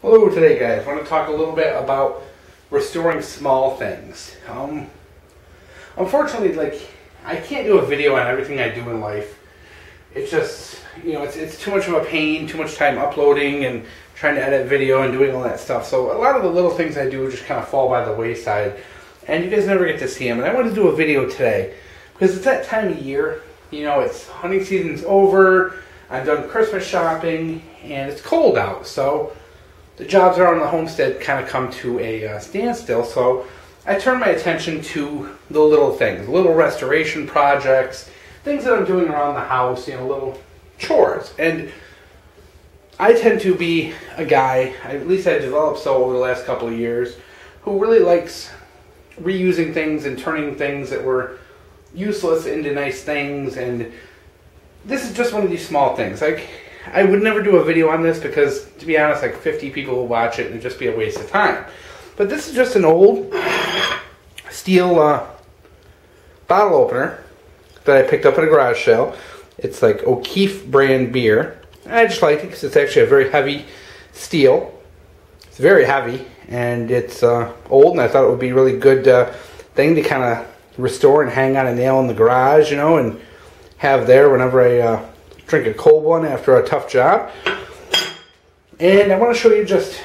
Hello today, guys. I want to talk a little bit about restoring small things. Unfortunately, I can't do a video on everything I do in life. It's just, it's too much of a pain, too much time uploading and trying to edit video and doing all that stuff. So a lot of the little things I do just kind of fall by the wayside, and you guys never get to see them. And I want to do a video today because it's that time of year. It's hunting season's over. I've done Christmas shopping, and it's cold out, so the jobs around the homestead kind of come to a standstill. So I turn my attention to the little things, little restoration projects, things that I'm doing around the house, little chores. And I tend to be a guy, at least I developed so over the last couple of years, who really likes reusing things and turning things that were useless into nice things. And this is just one of these small things. I would never do a video on this because, to be honest, 50 people will watch it and it'd just be a waste of time. But this is just an old steel bottle opener that I picked up at a garage sale. It's like O'Keefe brand beer. I just like it because it's actually a very heavy steel. It's very heavy, and it's old, and I thought it would be a really good thing to kind of restore and hang on a nail in the garage, and have there whenever I drink a cold one after a tough job. And I want to show you just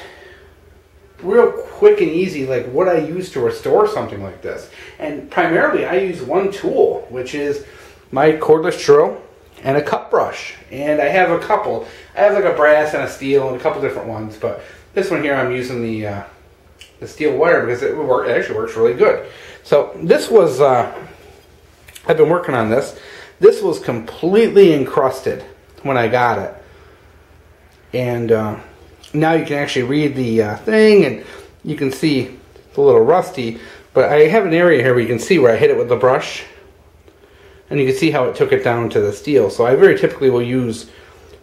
real quick and easy what I use to restore something like this. And primarily I use one tool, which is my cordless drill and a cut brush. And I have a couple. I have a brass and a steel and a couple different ones, but this one here I'm using the steel wire because it actually works really good. So this was I've been working on this. This was completely encrusted when I got it. And now you can actually read the thing, and you can see it's a little rusty. But I have an area here where you can see where I hit it with the brush. And you can see how it took it down to the steel. So I very typically will use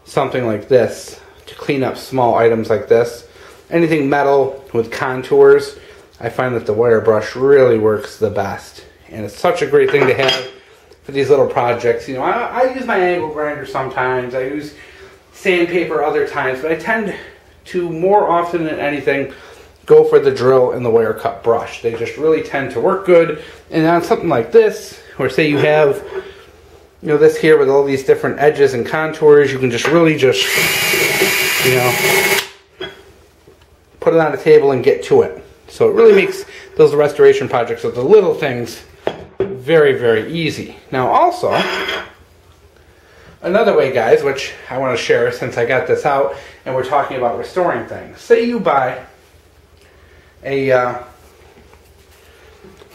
something like this to clean up small items like this. Anything metal with contours, I find that the wire brush really works the best. And it's such a great thing to have for these little projects. I use my angle grinder sometimes. I use sandpaper other times, but I tend to, more often than anything, go for the drill and the wire cut brush. They just really tend to work good. And on something like this, where say you have this here with all these different edges and contours, you can just really put it on the table and get to it. So it really makes those restoration projects with the little things very, very easy. Now also, another way, guys, which I want to share since I got this out and we're talking about restoring things. Say you buy a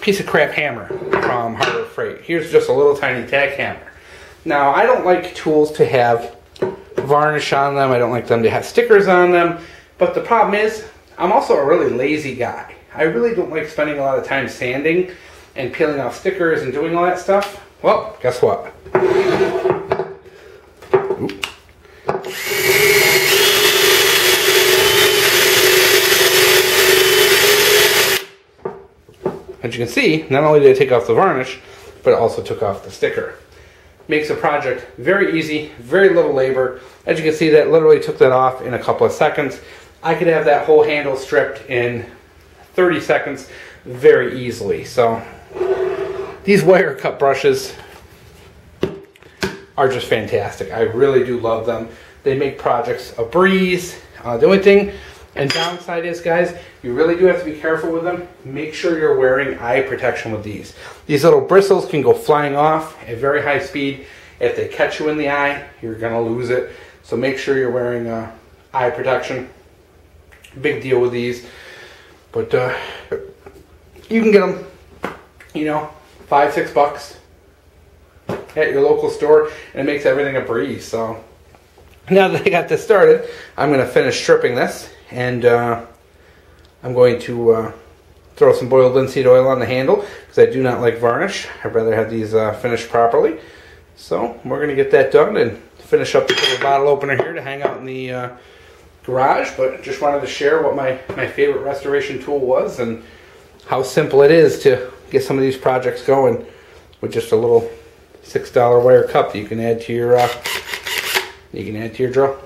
piece of crap hammer from Harbor Freight. Here's just a little tiny tack hammer. Now, I don't like tools to have varnish on them. I don't like them to have stickers on them. But the problem is, I'm also a really lazy guy. I really don't like spending a lot of time sanding and peeling off stickers and doing all that stuff. Well, guess what? As you can see, not only did I take off the varnish, but it also took off the sticker. Makes the project very easy, very little labor. As you can see, that literally took that off in a couple of seconds. I could have that whole handle stripped in 30 seconds very easily. So these wire cut brushes are just fantastic. I really do love them. They make projects a breeze. The only thing and downside is, guys, you really do have to be careful with them. Make sure you're wearing eye protection with these. These little bristles can go flying off at very high speed. If they catch you in the eye, you're gonna lose it. So make sure you're wearing eye protection. Big deal with these. But you can get them, $5, $6 at your local store, and it makes everything a breeze. So now that I got this started, I'm going to finish stripping this, and I'm going to throw some boiled linseed oil on the handle because I do not like varnish. I'd rather have these finished properly. So we're going to get that done and finish up the little bottle opener here to hang out in the garage. But just wanted to share what my favorite restoration tool was and how simple it is to get some of these projects going with just a little $6 wire cup that you can add to your drill.